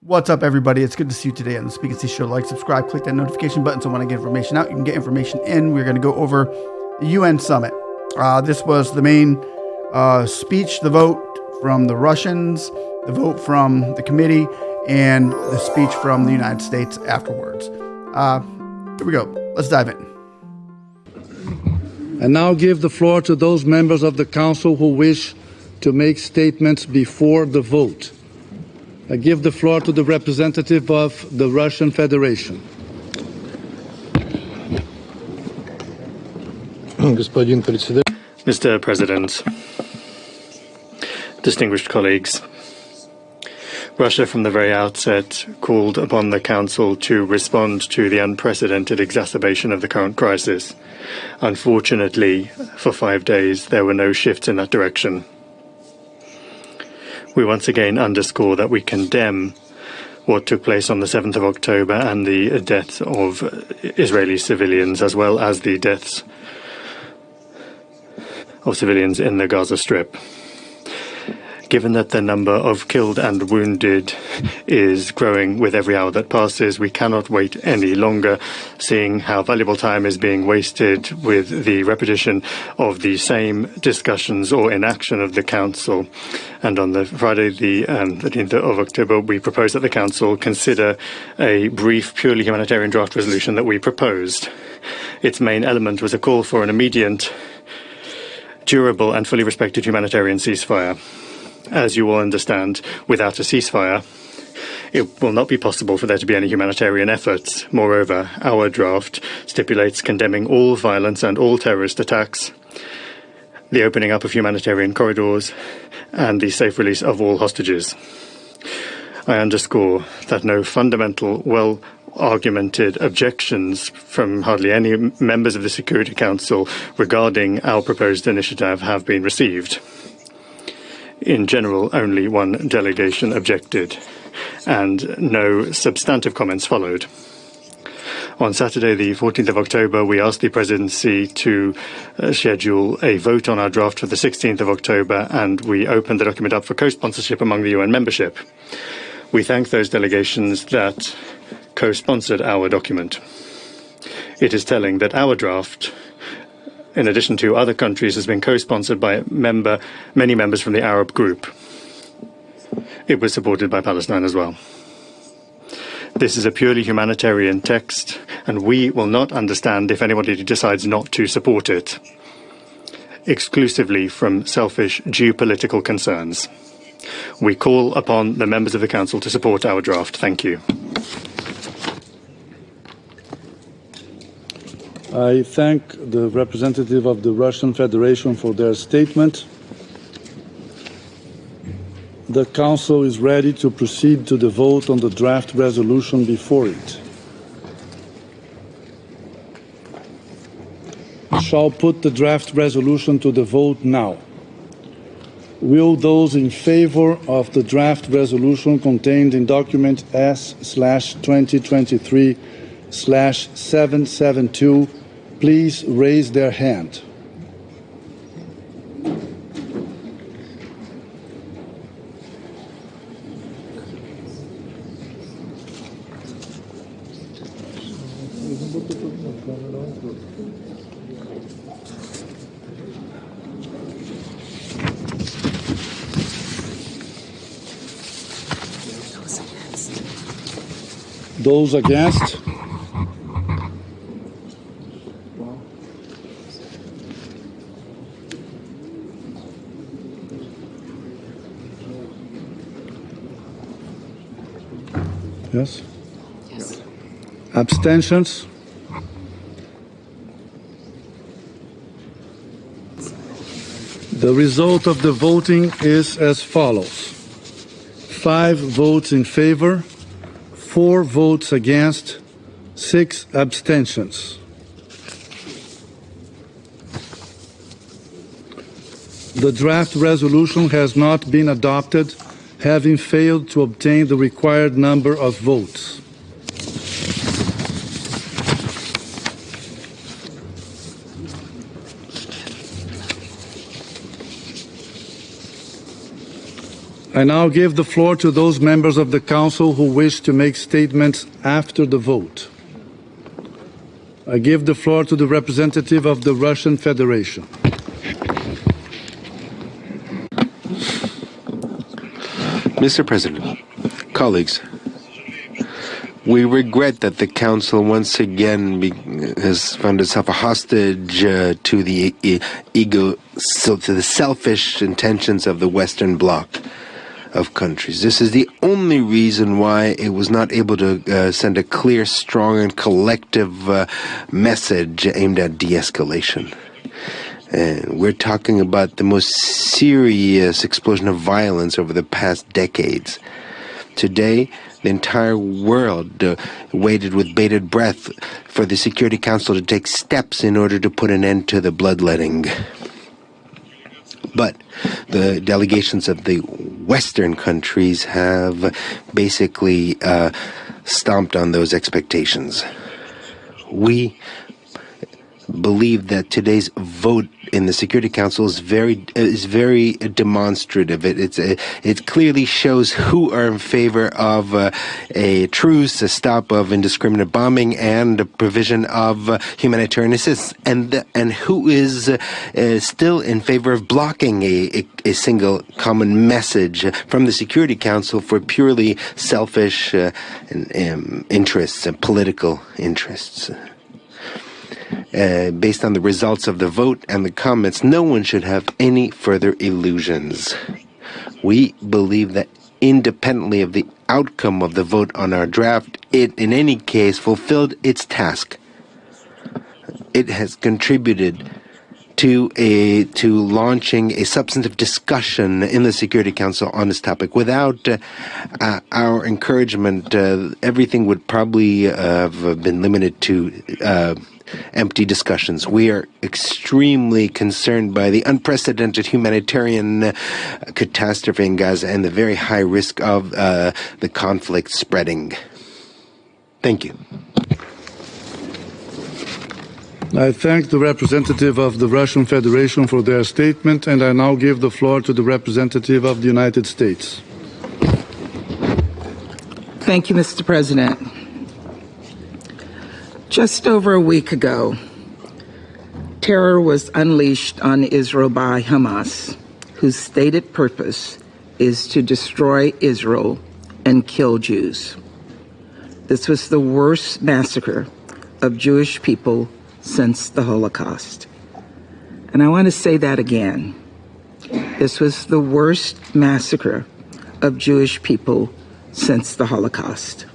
What's up, everybody? It's good to see you today on the Speak and See Show. Like, subscribe, click that notification button so when I get information out, you can get information in. We're going to go over the UN summit. This was the main speech, the vote from the Russians, the vote from the committee, and the speech from the United States afterwards. Here we go. Let's dive in. And now give the floor to those members of the Council who wish to make statements before the vote. I give the floor to the representative of the Russian Federation. Mr. President, distinguished colleagues, Russia from the very outset called upon the Council to respond to the unprecedented exacerbation of the current crisis. Unfortunately, for 5 days, there were no shifts in that direction. We once again underscore that we condemn what took place on the 7th of October and the deaths of Israeli civilians, as well as the deaths of civilians in the Gaza Strip. Given that the number of killed and wounded is growing with every hour that passes, we cannot wait any longer, seeing how valuable time is being wasted with the repetition of the same discussions or inaction of the Council. And on the Friday, the 13th of October, we propose that the Council consider a brief, purely humanitarian draft resolution that we proposed. Its main element was a call for an immediate, durable and fully respected humanitarian ceasefire. As you all understand, without a ceasefire, it will not be possible for there to be any humanitarian efforts. Moreover, our draft stipulates condemning all violence and all terrorist attacks, the opening up of humanitarian corridors, and the safe release of all hostages. I underscore that no fundamental, well-argumented objections from hardly any members of the Security Council regarding our proposed initiative have been received. In general, only one delegation objected, and no substantive comments followed. On Saturday, the 14th of October, we asked the Presidency to schedule a vote on our draft for the 16th of October, and we opened the document up for co-sponsorship among the UN membership. We thank those delegations that co-sponsored our document. It is telling that our draft, in addition to other countries, has been co-sponsored by many members from the Arab group. It was supported by Palestine as well. This is a purely humanitarian text, and we will not understand if anybody decides not to support it, exclusively from selfish geopolitical concerns. We call upon the members of the Council to support our draft. Thank you. I thank the representative of the Russian Federation for their statement. The Council is ready to proceed to the vote on the draft resolution before it. I shall put the draft resolution to the vote now. Will those in favor of the draft resolution contained in document S/2023/772 please raise their hand? Those against? Yes? Yes. Abstentions? The result of the voting is as follows. 5 votes in favor, 4 votes against, 6 abstentions. The draft resolution has not been adopted, having failed to obtain the required number of votes. I now give the floor to those members of the Council who wish to make statements after the vote. I give the floor to the representative of the Russian Federation. Mr. President, colleagues, we regret that the Council once again has found itself a hostage to the to the selfish intentions of the Western Bloc of countries. This is the only reason why it was not able to send a clear, strong, and collective message aimed at de-escalation. And we're talking about the most serious explosion of violence over the past decades. Today, the entire world waited with bated breath for the Security Council to take steps in order to put an end to the bloodletting. But the delegations of the Western countries have basically stomped on those expectations. We believe that today's vote in the Security Council is very demonstrative. It clearly shows who are in favor of a truce, a stop of indiscriminate bombing, and the provision of humanitarian assistance, and who is still in favor of blocking a single common message from the Security Council for purely selfish interests and political interests. Based on the results of the vote and the comments, no one should have any further illusions. We believe that independently of the outcome of the vote on our draft, it in any case fulfilled its task. It has contributed to launching a substantive discussion in the Security Council on this topic. Without our encouragement, everything would probably have been limited to empty discussions. We are extremely concerned by the unprecedented humanitarian catastrophe in Gaza and the very high risk of the conflict spreading. Thank you. I thank the representative of the Russian Federation for their statement, and I now give the floor to the representative of the United States. Thank you, Mr. President. Just over a week ago, terror was unleashed on Israel by Hamas, whose stated purpose is to destroy Israel and kill Jews. This was the worst massacre of Jewish people since the Holocaust. And I want to say that again. This was the worst massacre of Jewish people since the Holocaust.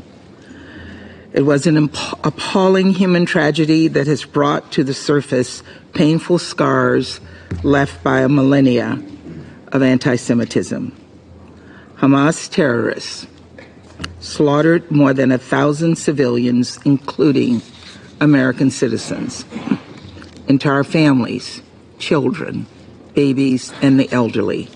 It was an appalling human tragedy that has brought to the surface painful scars left by a millennia of anti-Semitism. Hamas terrorists slaughtered more than 1,000 civilians, including American citizens, entire families, children, babies, and the elderly.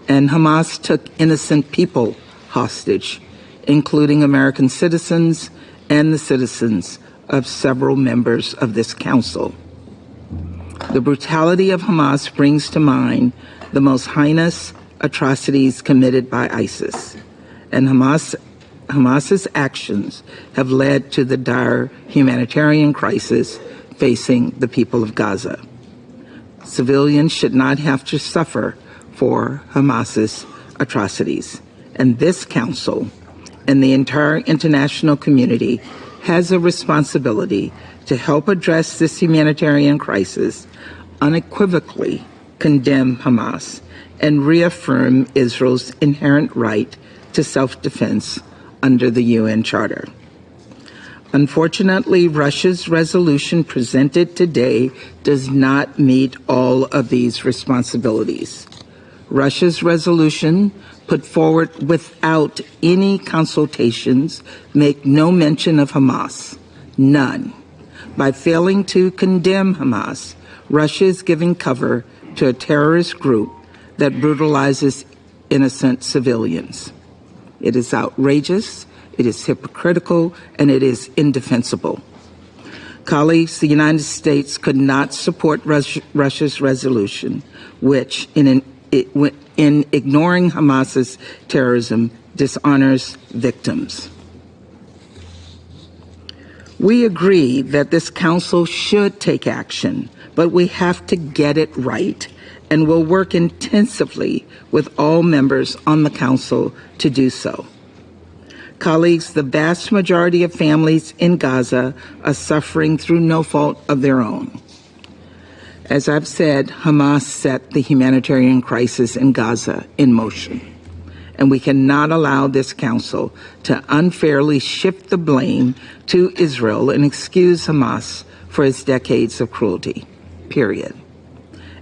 And Hamas took innocent people hostage, including American citizens and the citizens of several members of this council. The brutality of Hamas brings to mind the most heinous atrocities committed by ISIS, and Hamas's actions have led to the dire humanitarian crisis facing the people of Gaza. Civilians should not have to suffer for Hamas's atrocities, and this council and the entire international community has a responsibility to help address this humanitarian crisis, unequivocally condemn Hamas, and reaffirm Israel's inherent right to self-defense under the UN Charter. Unfortunately, Russia's resolution presented today does not meet all of these responsibilities. Russia's resolution, put forward without any consultations, make no mention of Hamas, none. By failing to condemn Hamas, Russia is giving cover to a terrorist group that brutalizes innocent civilians. It is outrageous, it is hypocritical, and it is indefensible. Colleagues, the United States could not support Russia's resolution, which, in ignoring Hamas's terrorism dishonors victims. We agree that this council should take action, but we have to get it right, and will work intensively with all members on the council to do so. Colleagues, the vast majority of families in Gaza are suffering through no fault of their own. As I've said, Hamas set the humanitarian crisis in Gaza in motion, and we cannot allow this council to unfairly shift the blame to Israel and excuse Hamas for its decades of cruelty, period.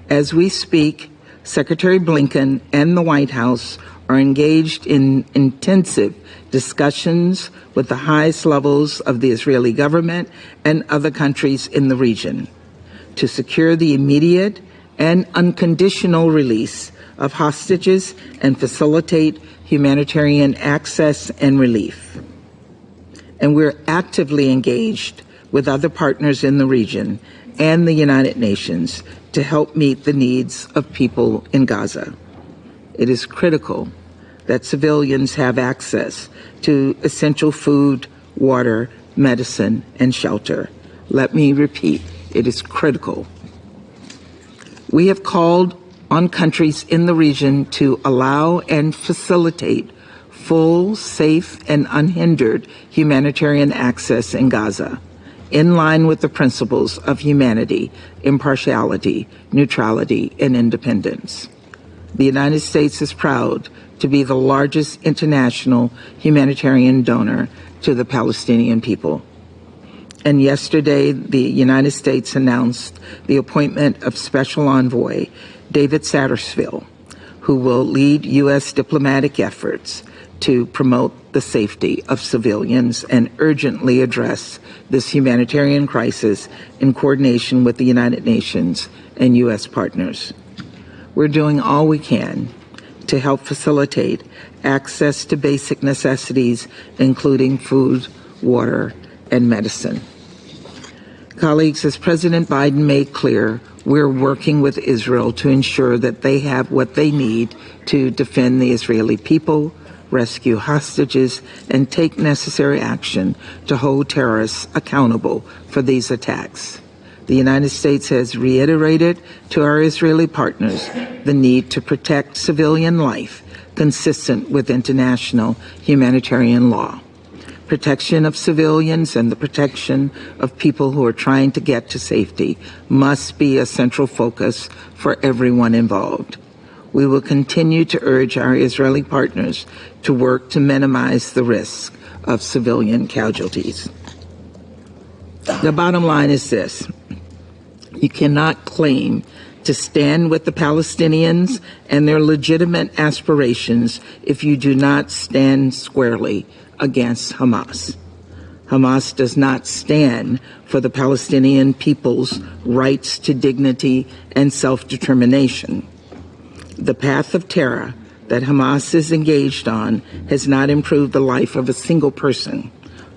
As we speak, Secretary Blinken and the White House are engaged in intensive discussions with the highest levels of the Israeli government and other countries in the region to secure the immediate and unconditional release of hostages and facilitate humanitarian access and relief. And we're actively engaged with other partners in the region and the United Nations to help meet the needs of people in Gaza. It is critical that civilians have access to essential food, water, medicine, and shelter. Let me repeat, it is critical. We have called on countries in the region to allow and facilitate full, safe, and unhindered humanitarian access in Gaza, in line with the principles of humanity, impartiality, neutrality, and independence. The United States is proud to be the largest international humanitarian donor to the Palestinian people. And yesterday, the United States announced the appointment of Special Envoy David Satterfield, who will lead U.S. diplomatic efforts to promote the safety of civilians and urgently address this humanitarian crisis in coordination with the United Nations and U.S. partners. We're doing all we can to help facilitate access to basic necessities, including food, water, and medicine. Colleagues, as President Biden made clear, we're working with Israel to ensure that they have what they need to defend the Israeli people, rescue hostages, and take necessary action to hold terrorists accountable for these attacks. The United States has reiterated to our Israeli partners the need to protect civilian life consistent with international humanitarian law. Protection of civilians and the protection of people who are trying to get to safety must be a central focus for everyone involved. We will continue to urge our Israeli partners to work to minimize the risk of civilian casualties. The bottom line is this: you cannot claim to stand with the Palestinians and their legitimate aspirations if you do not stand squarely against Hamas. Hamas does not stand for the Palestinian people's rights to dignity and self-determination. The path of terror that Hamas is engaged on has not improved the life of a single person,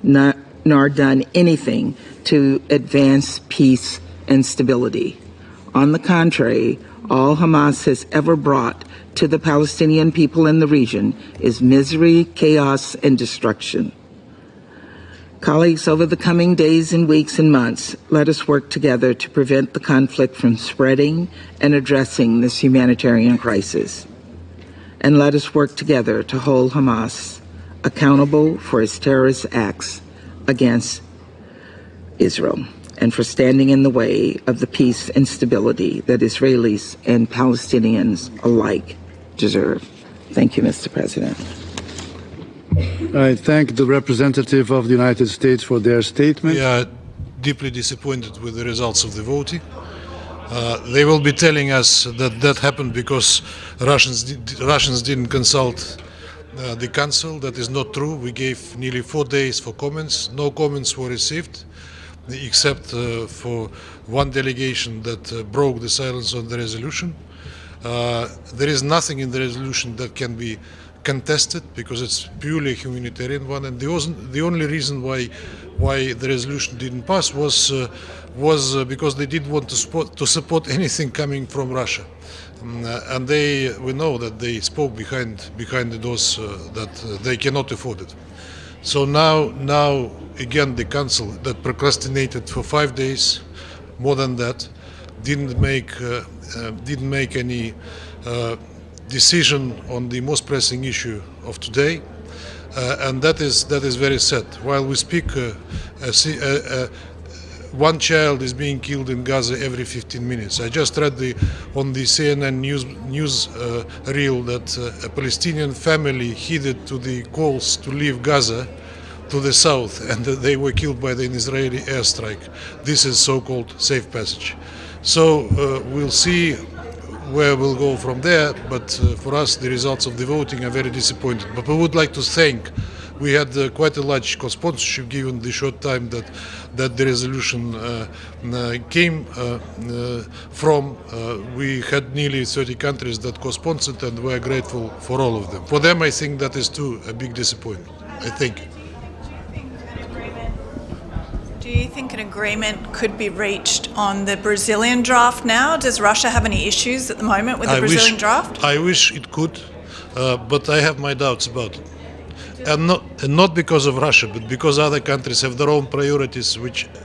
nor done anything to advance peace and stability. On the contrary, all Hamas has ever brought to the Palestinian people in the region is misery, chaos, and destruction. Colleagues, over the coming days and weeks and months, let us work together to prevent the conflict from spreading and addressing this humanitarian crisis. And let us work together to hold Hamas accountable for its terrorist acts against Israel and for standing in the way of the peace and stability that Israelis and Palestinians alike deserve. Thank you, Mr. President. I thank the representative of the United States for their statement. We are deeply disappointed with the results of the voting. They will be telling us that that happened because Russians didn't consult the council. That is not true. We gave nearly 4 days for comments. No comments were received, except for one delegation that broke the silence on the resolution. There is nothing in the resolution that can be contested because it's purely a humanitarian one, and the only reason why the resolution didn't pass was because they didn't want to support anything coming from Russia. And we know that they spoke behind the doors that they cannot afford it. So now again the council that procrastinated for 5 days, more than that, didn't make any decision on the most pressing issue of today, and that is very sad. While we speak, one child is being killed in Gaza every 15 minutes. I just read on the CNN news reel that a Palestinian family heeded to the calls to leave Gaza to the south, and they were killed by the Israeli airstrike. This is so-called safe passage. So we'll see where we'll go from there, but for us the results of the voting are very disappointing. But we would like to thank, we had quite a large co-sponsorship given the short time that the resolution came from. We had nearly 30 countries that co-sponsored, and we're grateful for all of them. For them, I think that is too a big disappointment. I think. Do you think an agreement could be reached on the Brazilian draft now? Does Russia have any issues at the moment with the Brazilian draft? I wish it could, but I have my doubts about it. And not because of Russia, but because other countries have their own priorities,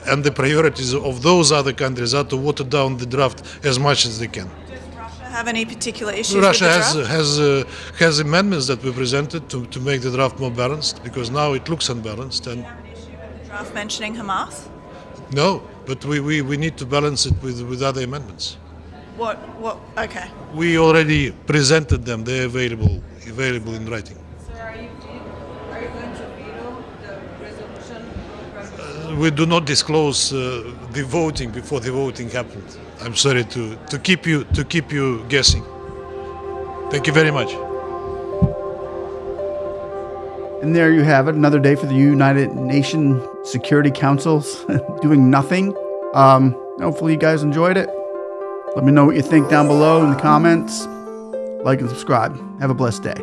and the priorities of those other countries are to water down the draft as much as they can. Does Russia have any particular issues Russia with the draft? has amendments that we presented to make the draft more balanced, because now it looks unbalanced. And Draft mentioning Hamas? no, but we need to balance it with other amendments. What? Okay. We already presented them. They're available in writing. So are you going to veto the resolution? We do not disclose the voting before the voting happened. I'm sorry to keep you guessing. Thank you very much. And there you have it. Another day for the United Nations Security Council's doing nothing. Hopefully you guys enjoyed it. Let me know what you think down below in the comments. Like and subscribe. Have a blessed day.